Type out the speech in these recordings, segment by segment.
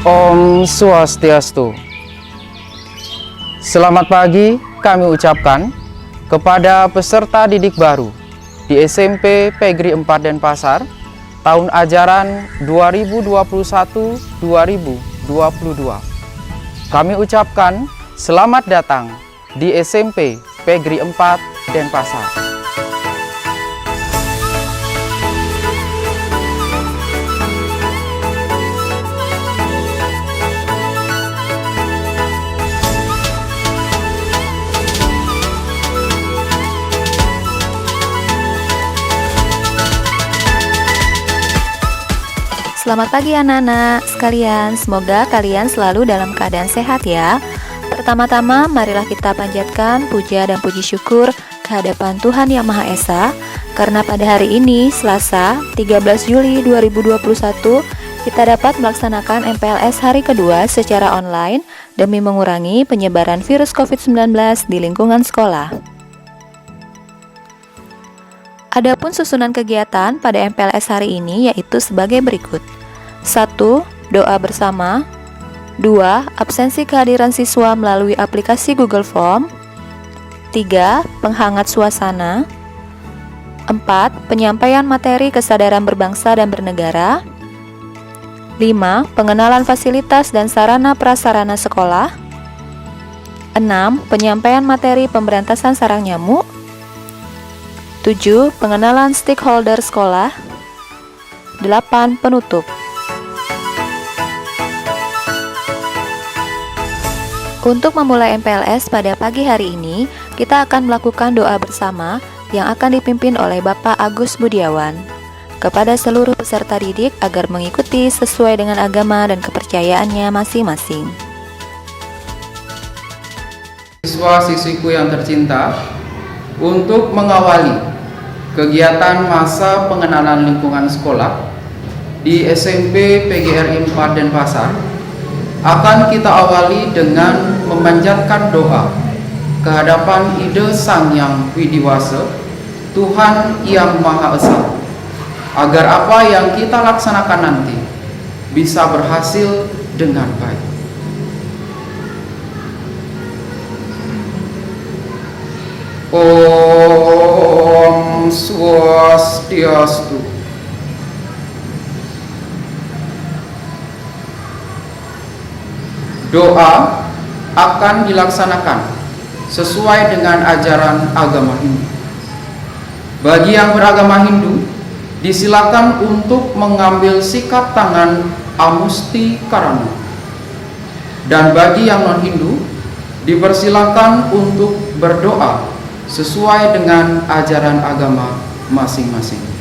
Om Swastiastu. Selamat pagi kami ucapkan kepada peserta didik baru di SMP Pegri 4 Denpasar tahun ajaran 2021-2022. Kami ucapkan selamat datang di SMP Pegri 4 Denpasar. Selamat pagi anak-anak sekalian, semoga kalian selalu dalam keadaan sehat ya. Pertama-tama marilah kita panjatkan puja dan puji syukur kehadapan Tuhan Yang Maha Esa, karena pada hari ini Selasa 13 Juli 2021 kita dapat melaksanakan MPLS hari kedua secara online demi mengurangi penyebaran virus COVID-19 di lingkungan sekolah. Adapun susunan kegiatan pada MPLS hari ini yaitu sebagai berikut. 1. Doa bersama. 2. Absensi kehadiran siswa melalui aplikasi Google Form. 3. Penghangat suasana. 4. Penyampaian materi kesadaran berbangsa dan bernegara. 5. Pengenalan fasilitas dan sarana prasarana sekolah. 6. Penyampaian materi pemberantasan sarang nyamuk. 7. Pengenalan stakeholder sekolah. 8. Penutup. Untuk memulai MPLS pada pagi hari ini, kita akan melakukan doa bersama yang akan dipimpin oleh Bapak Agus Budiawan kepada seluruh peserta didik agar mengikuti sesuai dengan agama dan kepercayaannya masing-masing. Siswa-siswiku yang tercinta, untuk mengawali kegiatan masa pengenalan lingkungan sekolah di SMP PGRI 4 Denpasar, akan kita awali dengan memanjatkan doa kehadapan ide Sang Yang Widiwasa, Tuhan Yang Maha Esa, agar apa yang kita laksanakan nanti bisa berhasil dengan baik. Om Swastiastu. Doa akan dilaksanakan sesuai dengan ajaran agama Hindu. Bagi yang beragama Hindu, disilakan untuk mengambil sikap tangan Amusti Karana. Dan bagi yang non-Hindu, dipersilakan untuk berdoa sesuai dengan ajaran agama masing-masing.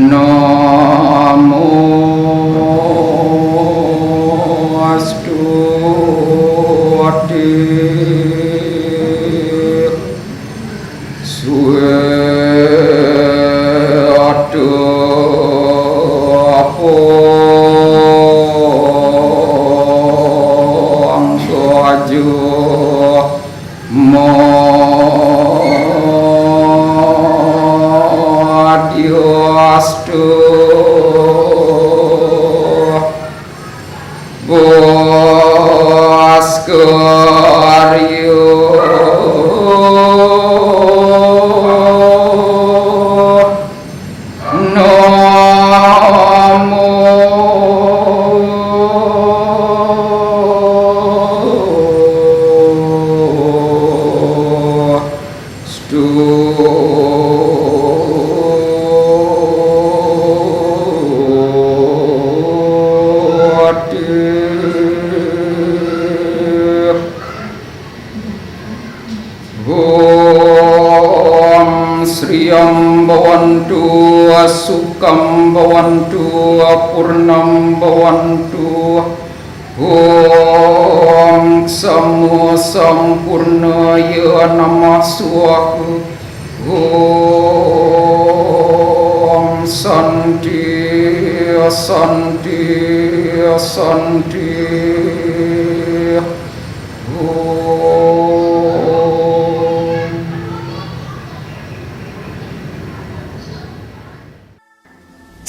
Namo sukam bhavantu purnam bhavantu Om Samo Sampurnaya Namah Swaha Om Santi Santi Santi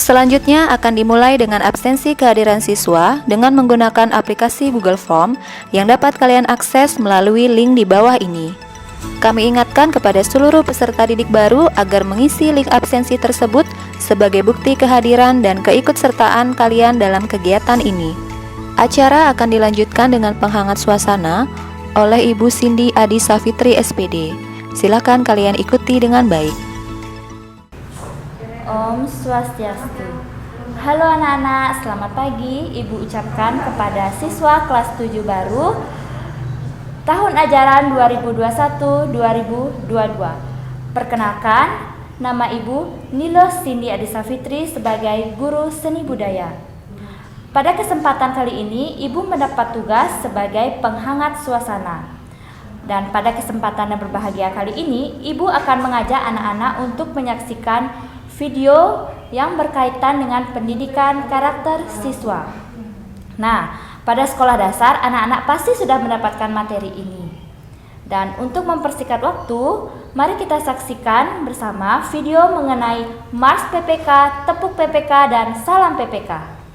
Selanjutnya akan dimulai dengan absensi kehadiran siswa dengan menggunakan aplikasi Google Form yang dapat kalian akses melalui link di bawah ini. Kami ingatkan kepada seluruh peserta didik baru agar mengisi link absensi tersebut sebagai bukti kehadiran dan keikutsertaan kalian dalam kegiatan ini. Acara akan dilanjutkan dengan penghangat suasana oleh Ibu Cindy Adi Safitri SPD. Silakan kalian ikuti dengan baik. Om Swastiastu. Halo anak-anak, selamat pagi. Ibu ucapkan kepada siswa kelas 7 baru tahun ajaran 2021-2022. Perkenalkan, nama Ibu Nilo Cindy Adi Safitri sebagai guru seni budaya. Pada kesempatan kali ini, Ibu mendapat tugas sebagai penghangat suasana. Dan pada kesempatan yang berbahagia kali ini, Ibu akan mengajak anak-anak untuk menyaksikan video yang berkaitan dengan pendidikan karakter siswa. Nah, pada sekolah dasar anak-anak pasti sudah mendapatkan materi ini. Dan untuk mempersingkat waktu, mari kita saksikan bersama video mengenai Mars PPK, Tepuk PPK, dan Salam PPK.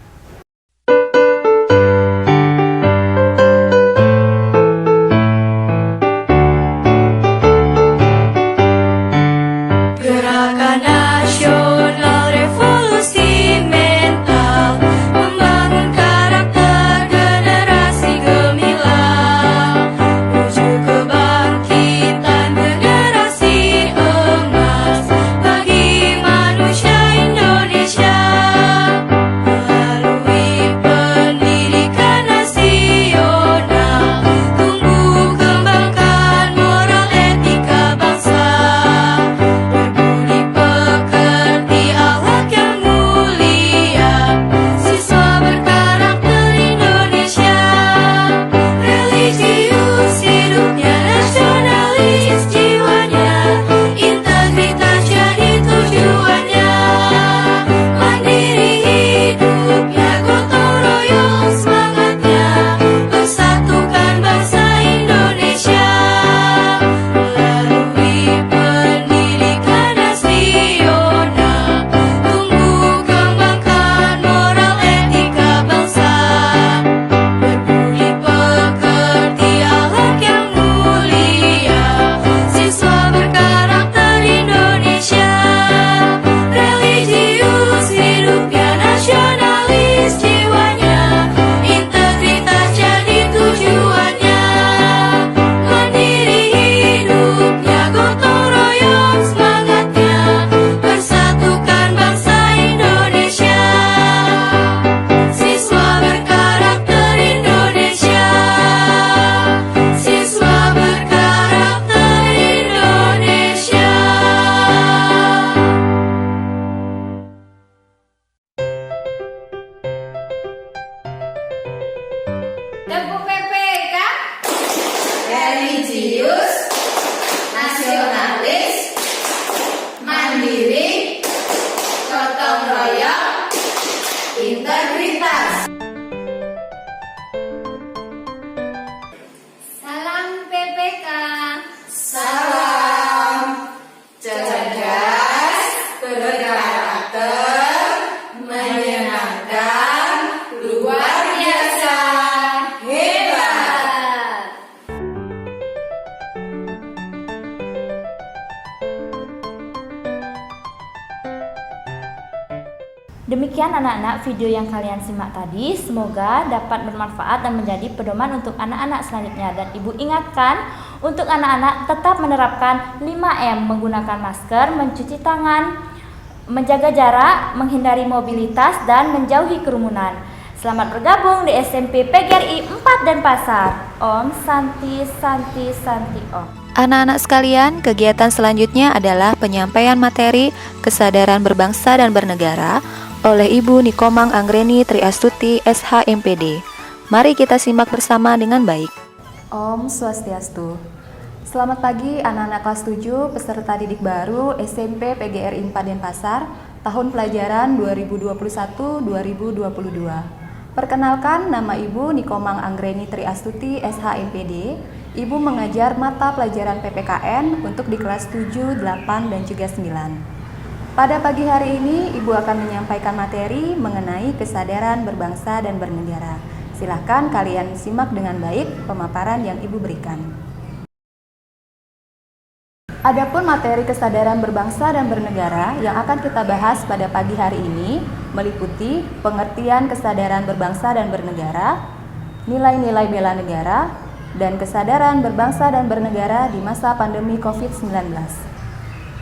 Tepuk PPK, religius, nasionalis, mandiri, gotong royong, integritas. Salam PPK. Salam cerdas, berkarakter, menyenangkan, luar biasa, hebat. Demikian anak-anak video yang kalian simak tadi, semoga dapat bermanfaat dan menjadi pedoman untuk anak-anak selanjutnya. Dan Ibu ingatkan untuk anak-anak tetap menerapkan 5M, menggunakan masker, mencuci tangan, menjaga jarak, menghindari mobilitas, dan menjauhi kerumunan. Selamat bergabung di SMP PGRI 4 Denpasar. Om Santi Santi Santi Om. Anak-anak sekalian, kegiatan selanjutnya adalah penyampaian materi kesadaran berbangsa dan bernegara oleh Ibu Nikomang Anggreni Triastuti SH.MPD. Mari kita simak bersama dengan baik. Om Swastiastu. Selamat pagi anak-anak kelas 7 peserta didik baru SMP PGRI 4 Denpasar tahun pelajaran 2021-2022. Perkenalkan, nama Ibu Nikomang Anggreni Triastuti SH.MPD. Ibu mengajar mata pelajaran PPKN untuk di kelas 7, 8, dan juga 9. Pada pagi hari ini, Ibu akan menyampaikan materi mengenai kesadaran berbangsa dan bernegara. Silakan kalian simak dengan baik pemaparan yang Ibu berikan. Adapun materi kesadaran berbangsa dan bernegara yang akan kita bahas pada pagi hari ini meliputi pengertian kesadaran berbangsa dan bernegara, nilai-nilai bela negara, dan kesadaran berbangsa dan bernegara di masa pandemi COVID-19.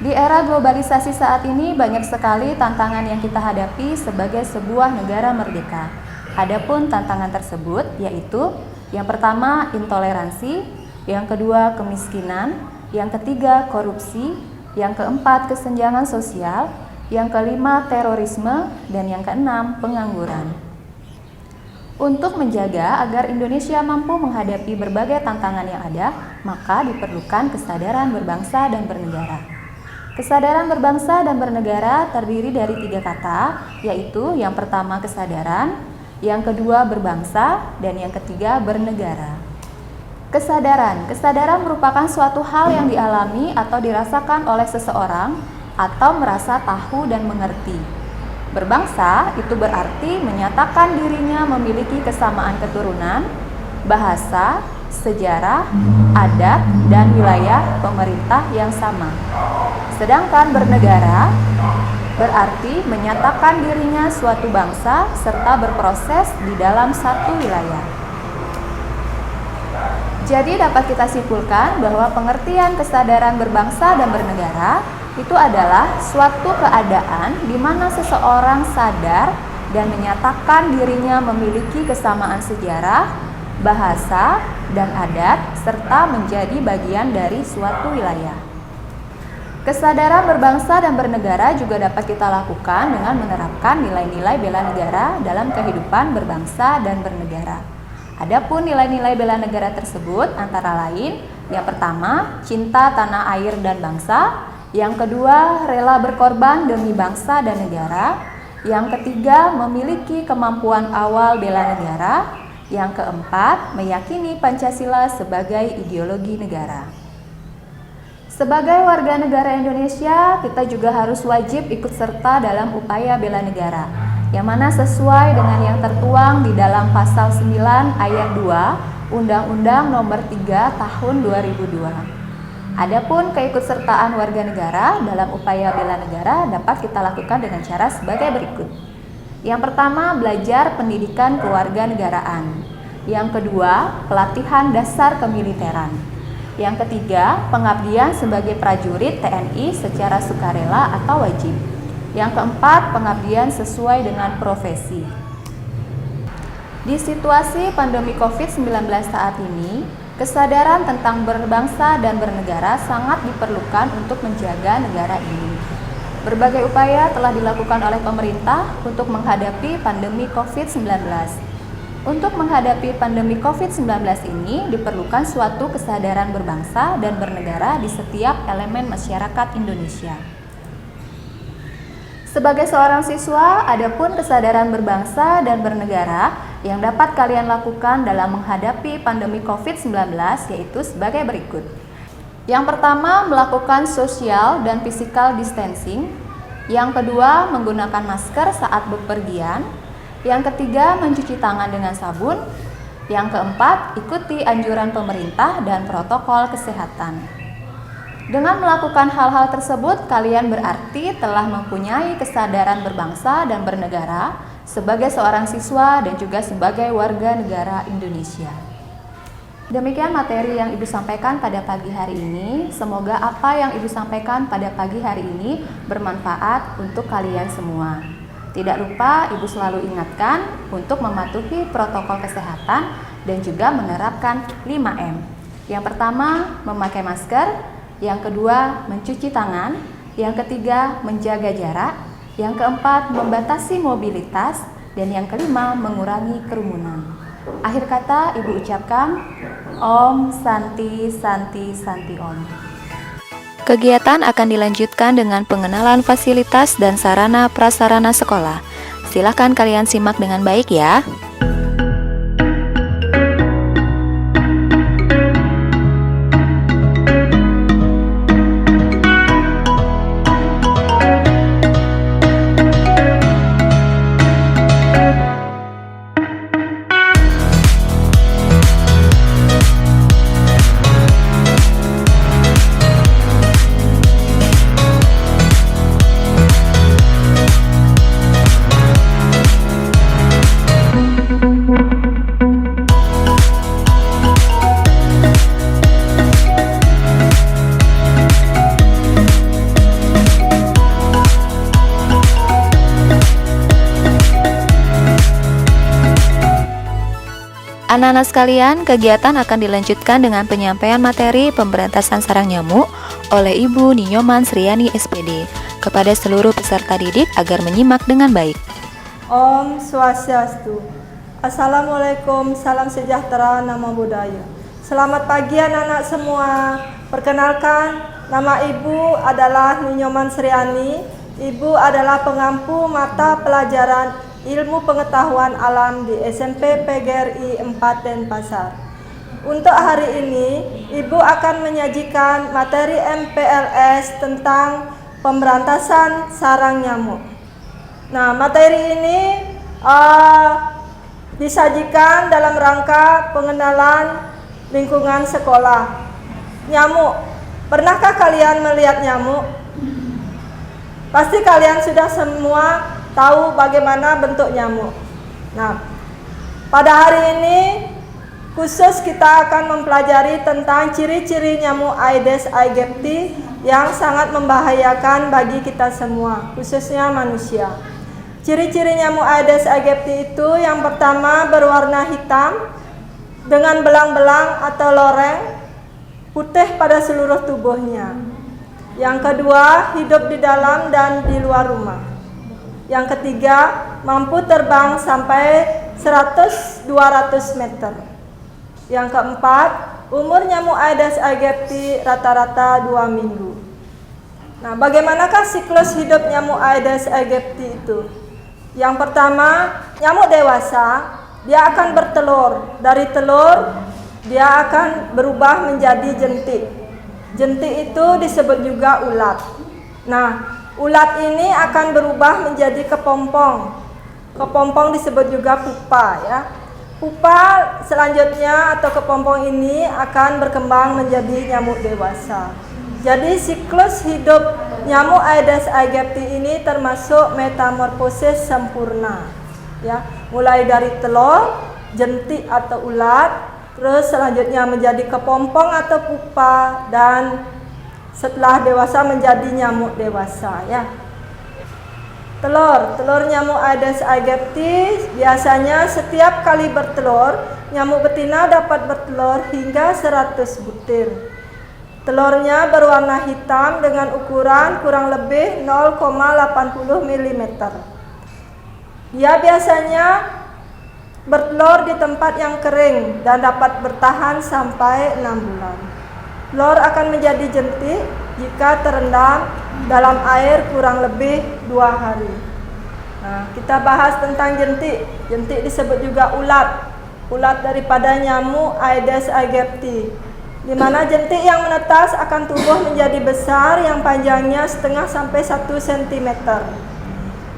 Di era globalisasi saat ini banyak sekali tantangan yang kita hadapi sebagai sebuah negara merdeka. Adapun tantangan tersebut yaitu yang pertama intoleransi, yang kedua kemiskinan, yang ketiga korupsi, yang keempat kesenjangan sosial, yang kelima terorisme, dan yang keenam pengangguran. Untuk menjaga agar Indonesia mampu menghadapi berbagai tantangan yang ada, maka diperlukan kesadaran berbangsa dan bernegara. Kesadaran berbangsa dan bernegara terdiri dari 3 kata, yaitu yang pertama kesadaran, yang kedua berbangsa, dan yang ketiga bernegara. Kesadaran merupakan suatu hal yang dialami atau dirasakan oleh seseorang atau merasa tahu dan mengerti. Berbangsa itu berarti menyatakan dirinya memiliki kesamaan keturunan, bahasa, sejarah, adat, dan wilayah pemerintah yang sama. Sedangkan bernegara berarti menyatakan dirinya suatu bangsa serta berproses di dalam satu wilayah. Jadi dapat kita simpulkan bahwa pengertian kesadaran berbangsa dan bernegara itu adalah suatu keadaan di mana seseorang sadar dan menyatakan dirinya memiliki kesamaan sejarah, bahasa, dan adat, serta menjadi bagian dari suatu wilayah. Kesadaran berbangsa dan bernegara juga dapat kita lakukan dengan menerapkan nilai-nilai bela negara dalam kehidupan berbangsa dan bernegara. Adapun nilai-nilai bela negara tersebut antara lain, yang pertama, cinta tanah air dan bangsa. Yang kedua, rela berkorban demi bangsa dan negara. Yang ketiga, memiliki kemampuan awal bela negara. Yang keempat, meyakini Pancasila sebagai ideologi negara. Sebagai warga negara Indonesia, kita juga harus wajib ikut serta dalam upaya bela negara, yang mana sesuai dengan yang tertuang di dalam pasal 9 ayat 2 Undang-Undang Nomor 3 Tahun 2002. Adapun keikutsertaan warga negara dalam upaya bela negara dapat kita lakukan dengan cara sebagai berikut. Yang pertama, belajar pendidikan kewarganegaraan. Yang kedua, pelatihan dasar kemiliteran. Yang ketiga, pengabdian sebagai prajurit TNI secara sukarela atau wajib. Yang keempat, pengabdian sesuai dengan profesi. Di situasi pandemi COVID-19 saat ini, kesadaran tentang berbangsa dan bernegara sangat diperlukan untuk menjaga negara ini. Berbagai upaya telah dilakukan oleh pemerintah untuk menghadapi pandemi COVID-19. Untuk menghadapi pandemi COVID-19 ini diperlukan suatu kesadaran berbangsa dan bernegara di setiap elemen masyarakat Indonesia. Sebagai seorang siswa, adapun kesadaran berbangsa dan bernegara yang dapat kalian lakukan dalam menghadapi pandemi COVID-19 yaitu sebagai berikut. Yang pertama, melakukan social dan physical distancing. Yang kedua, menggunakan masker saat bepergian. Yang ketiga, mencuci tangan dengan sabun. Yang keempat, ikuti anjuran pemerintah dan protokol kesehatan. Dengan melakukan hal-hal tersebut, kalian berarti telah mempunyai kesadaran berbangsa dan bernegara sebagai seorang siswa dan juga sebagai warga negara Indonesia. Demikian materi yang Ibu sampaikan pada pagi hari ini. Semoga apa yang Ibu sampaikan pada pagi hari ini bermanfaat untuk kalian semua. Tidak lupa Ibu selalu ingatkan untuk mematuhi protokol kesehatan dan juga menerapkan 5M. Yang pertama, memakai masker. Yang kedua, mencuci tangan. Yang ketiga, menjaga jarak. Yang keempat, membatasi mobilitas. Dan yang kelima, mengurangi kerumunan. Akhir kata Ibu ucapkan, Om Santi Santi Santi Om. Kegiatan akan dilanjutkan dengan pengenalan fasilitas dan sarana prasarana sekolah. Silahkan kalian simak dengan baik ya. Anak-anak sekalian, kegiatan akan dilanjutkan dengan penyampaian materi pemberantasan sarang nyamuk oleh Ibu Ninyoman Sriani SPD kepada seluruh peserta didik agar menyimak dengan baik. Om Swastiastu. Assalamualaikum, salam sejahtera, namo buddhaya. Selamat pagi anak-anak semua. Perkenalkan, nama Ibu adalah Ninyoman Sriani. Ibu adalah pengampu mata pelajaran Ilmu Pengetahuan Alam di SMP PGRI 4 Denpasar. Untuk hari ini, Ibu akan menyajikan materi MPLS tentang pemberantasan sarang nyamuk. Nah, materi ini disajikan dalam rangka pengenalan lingkungan sekolah. Nyamuk. Pernahkah kalian melihat nyamuk? Pasti kalian sudah semua tahu bagaimana bentuk nyamuk. Nah, pada hari ini khusus kita akan mempelajari tentang ciri-ciri nyamuk Aedes aegypti yang sangat membahayakan bagi kita semua, khususnya manusia. Ciri-ciri nyamuk Aedes aegypti itu yang pertama berwarna hitam dengan belang-belang atau loreng putih pada seluruh tubuhnya. Yang kedua, hidup di dalam dan di luar rumah. Yang ketiga, mampu terbang sampai 100-200 meter. Yang keempat, umur nyamuk Aedes aegypti rata-rata 2 minggu. Nah, bagaimanakah siklus hidup nyamuk Aedes aegypti itu? Yang pertama, nyamuk dewasa, dia akan bertelur. Dari telur, dia akan berubah menjadi jentik. Jentik itu disebut juga ulat. Nah, ulat ini akan berubah menjadi kepompong. Kepompong disebut juga pupa ya. Pupa selanjutnya atau kepompong ini akan berkembang menjadi nyamuk dewasa. Jadi siklus hidup nyamuk Aedes aegypti ini termasuk metamorfosis sempurna. Ya, mulai dari telur, jentik atau ulat, terus selanjutnya menjadi kepompong atau pupa dan setelah dewasa menjadi nyamuk dewasa ya. Telur nyamuk Aedes aegypti biasanya setiap kali bertelur, nyamuk betina dapat bertelur hingga 100 butir. Telurnya berwarna hitam dengan ukuran kurang lebih 0,80 mm. Dia biasanya bertelur di tempat yang kering dan dapat bertahan sampai 6 bulan. Telur akan menjadi jentik jika terendam dalam air kurang lebih 2 hari. Nah, kita bahas tentang jentik. Jentik disebut juga ulat. Ulat daripada nyamuk Aedes aegypti. Di mana jentik yang menetas akan tumbuh menjadi besar yang panjangnya setengah sampai 1 cm.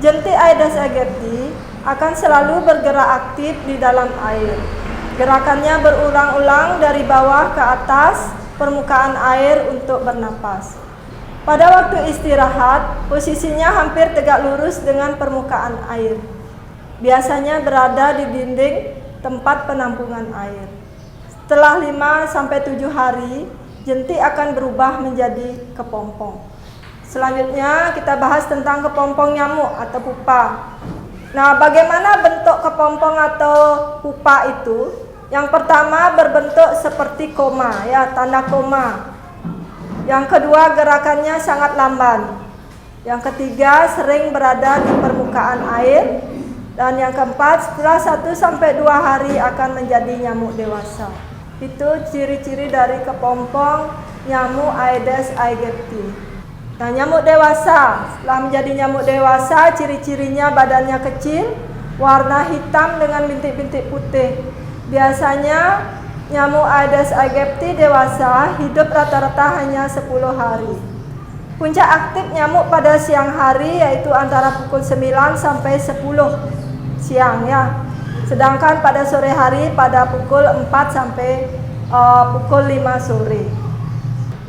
Jentik Aedes aegypti akan selalu bergerak aktif di dalam air. Gerakannya berulang-ulang dari bawah ke atas permukaan air untuk bernapas. Pada waktu istirahat, posisinya hampir tegak lurus dengan permukaan air. Biasanya berada di dinding tempat penampungan air. Setelah 5-7 hari, jentik akan berubah menjadi kepompong. Selanjutnya kita bahas tentang kepompong nyamuk atau pupa. Nah, bagaimana bentuk kepompong atau pupa itu? Yang pertama berbentuk seperti koma, ya, tanda koma. Yang kedua gerakannya sangat lamban. Yang ketiga sering berada di permukaan air. Dan yang keempat setelah 1-2 hari akan menjadi nyamuk dewasa. Itu ciri-ciri dari kepompong nyamuk Aedes aegypti. Nah, nyamuk dewasa, setelah menjadi nyamuk dewasa, ciri-cirinya badannya kecil, warna hitam dengan bintik-bintik putih. Biasanya nyamuk Aedes aegypti dewasa hidup rata-rata hanya 10 hari. Puncak aktif nyamuk pada siang hari yaitu antara pukul 9 sampai 10 siang, ya. Sedangkan pada sore hari pada pukul 4 sampai pukul 5 sore.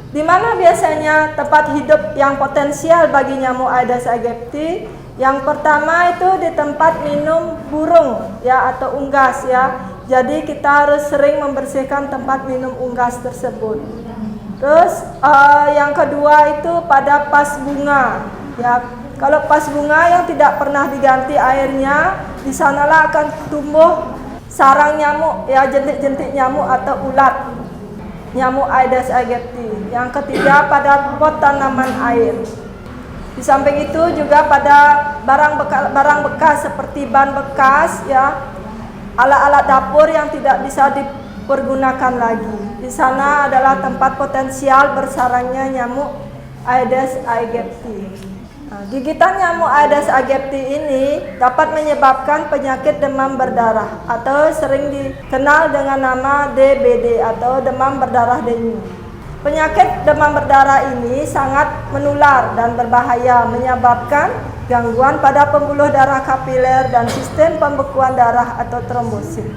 Di mana biasanya tempat hidup yang potensial bagi nyamuk Aedes aegypti? Yang pertama itu di tempat minum burung, ya, atau unggas, ya. Jadi kita harus sering membersihkan tempat minum unggas tersebut. Terus yang kedua itu pada pas bunga, ya. Kalau pas bunga yang tidak pernah diganti airnya, di sanalah akan tumbuh sarang nyamuk, ya, jentik-jentik nyamuk atau ulat nyamuk Aedes aegypti. Yang ketiga pada pot tanaman air. Di samping itu juga pada barang bekas seperti ban bekas, ya, alat-alat dapur yang tidak bisa dipergunakan lagi. Di sana adalah tempat potensial bersarangnya nyamuk Aedes aegypti. Nah, gigitan nyamuk Aedes aegypti ini dapat menyebabkan penyakit demam berdarah atau sering dikenal dengan nama DBD atau demam berdarah dengue. Penyakit demam berdarah ini sangat menular dan berbahaya, menyebabkan gangguan pada pembuluh darah kapiler dan sistem pembekuan darah atau trombosit.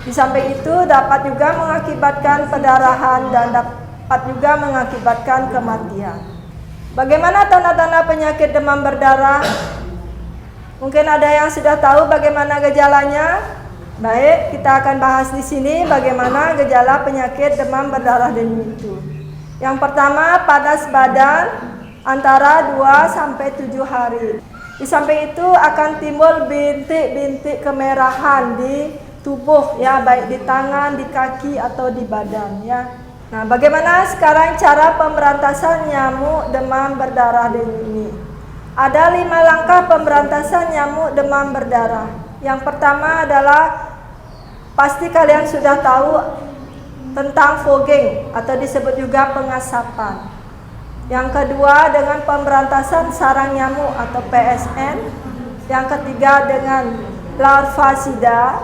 Di samping itu dapat juga mengakibatkan pendarahan dan dapat juga mengakibatkan kematian. Bagaimana tanda-tanda penyakit demam berdarah? Mungkin ada yang sudah tahu bagaimana gejalanya. Baik, kita akan bahas di sini bagaimana gejala penyakit demam berdarah dengue itu. Yang pertama, panas badan antara 2-7 hari. Di samping itu akan timbul bintik-bintik kemerahan di tubuh, ya, baik di tangan, di kaki atau di badan, ya. Nah, bagaimana sekarang cara pemberantasan nyamuk demam berdarah dengue ini? Ada 5 langkah pemberantasan nyamuk demam berdarah. Yang pertama adalah pasti kalian sudah tahu tentang fogging atau disebut juga pengasapan. Yang kedua dengan pemberantasan sarang nyamuk atau PSN. Yang ketiga dengan larvasida.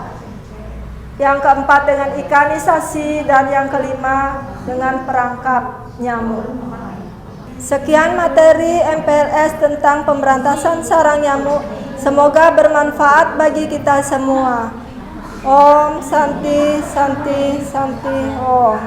Yang keempat dengan ikanisasi, dan yang kelima dengan perangkap nyamuk. Sekian materi MPLS tentang pemberantasan sarang nyamuk. Semoga bermanfaat bagi kita semua. Om Santi Santi Santi Om.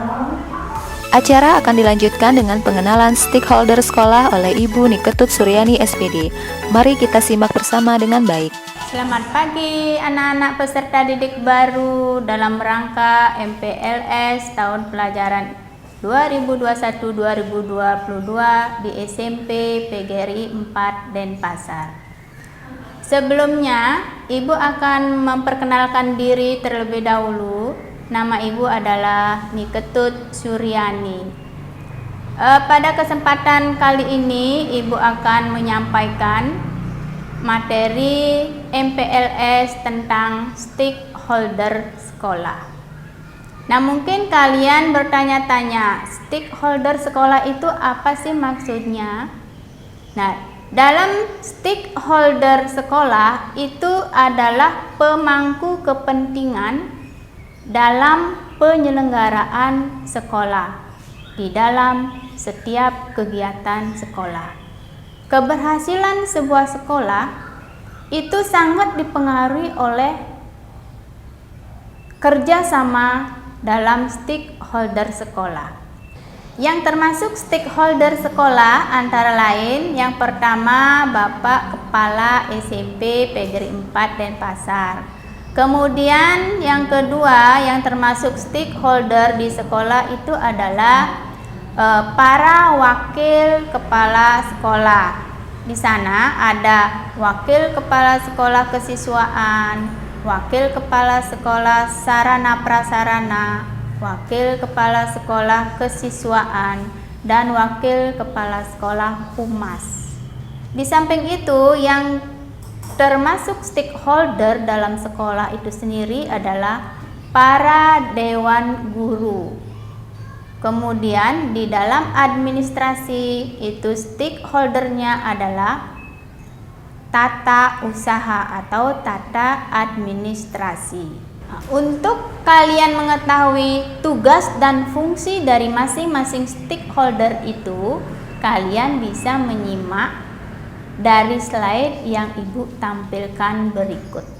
Acara akan dilanjutkan dengan pengenalan stakeholder sekolah oleh Ibu Niketut Suryani SPD. Mari kita simak bersama dengan baik. Selamat pagi anak-anak peserta didik baru dalam rangka MPLS tahun pelajaran 2021-2022 di SMP PGRI 4 Denpasar. Sebelumnya, Ibu akan memperkenalkan diri terlebih dahulu. Nama Ibu adalah Niketut Suryani. Pada kesempatan kali ini, Ibu akan menyampaikan materi MPLS tentang stakeholder sekolah. Nah, mungkin kalian bertanya-tanya, stakeholder sekolah itu apa sih maksudnya? Nah, dalam stakeholder sekolah itu adalah pemangku kepentingan dalam penyelenggaraan sekolah di dalam setiap kegiatan sekolah. Keberhasilan sebuah sekolah itu sangat dipengaruhi oleh kerjasama dalam stakeholder sekolah. Yang termasuk stakeholder sekolah antara lain yang pertama Bapak Kepala SMP PGRI 4 Denpasar. Kemudian yang kedua yang termasuk stakeholder di sekolah itu adalah para wakil kepala sekolah. Di sana ada wakil kepala sekolah kesiswaan, Wakil Kepala Sekolah Sarana Prasarana, Wakil Kepala Sekolah Kesiswaan, dan Wakil Kepala Sekolah Humas. Di samping itu, yang termasuk stakeholder dalam sekolah itu sendiri adalah para dewan guru. Kemudian di dalam administrasi itu stakeholdernya adalah tata usaha atau tata administrasi. Untuk kalian mengetahui tugas dan fungsi dari masing-masing stakeholder itu, kalian bisa menyimak dari slide yang Ibu tampilkan berikut.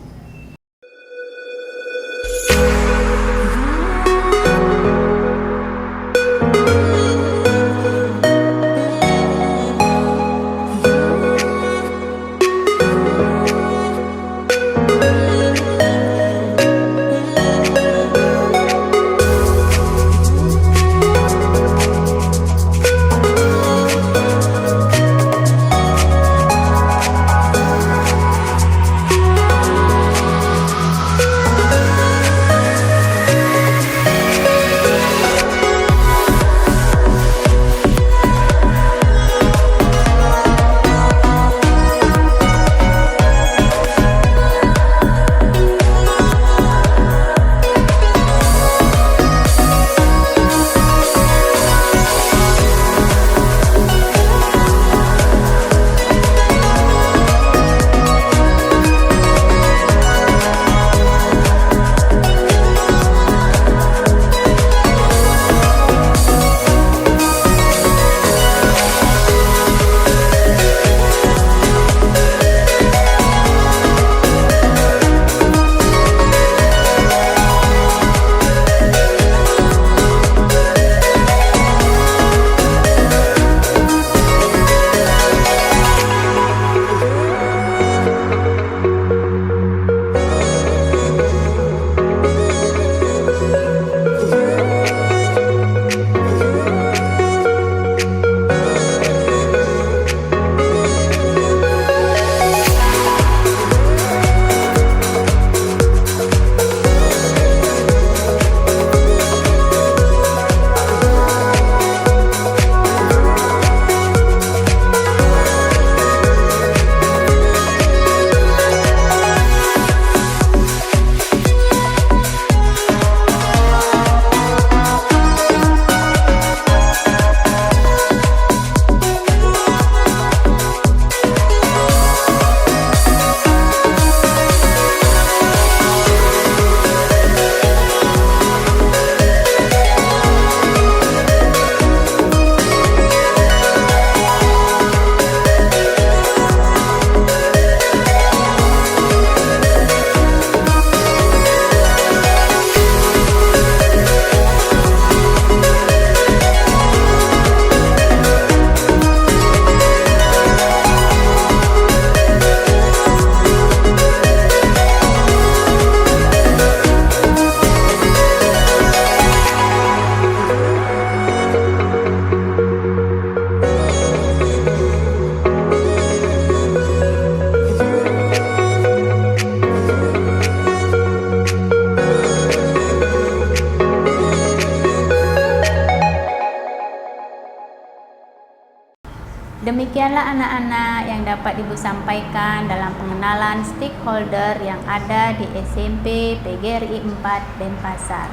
Demikianlah anak-anak yang dapat Ibu sampaikan dalam pengenalan stakeholder yang ada di SMP PGRI 4 Denpasar.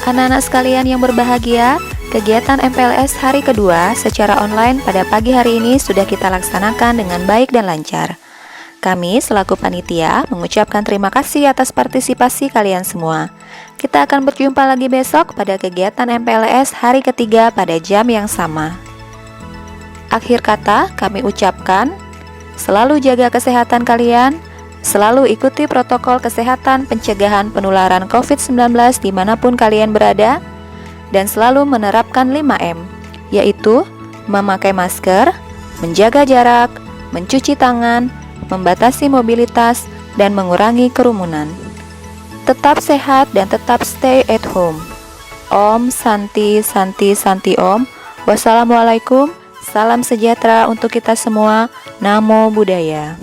Anak-anak sekalian yang berbahagia, kegiatan MPLS hari kedua secara online pada pagi hari ini sudah kita laksanakan dengan baik dan lancar. Kami selaku panitia mengucapkan terima kasih atas partisipasi kalian semua. Kita akan berjumpa lagi besok pada kegiatan MPLS hari ketiga pada jam yang sama. Akhir kata kami ucapkan, selalu jaga kesehatan kalian, selalu ikuti protokol kesehatan pencegahan penularan COVID-19 dimanapun kalian berada, dan selalu menerapkan 5M, yaitu memakai masker, menjaga jarak, mencuci tangan, membatasi mobilitas, dan mengurangi kerumunan. Tetap sehat dan tetap stay at home. Om Santi Santi Santi Om. Wassalamualaikum. Salam sejahtera untuk kita semua. Namo Buddhaya.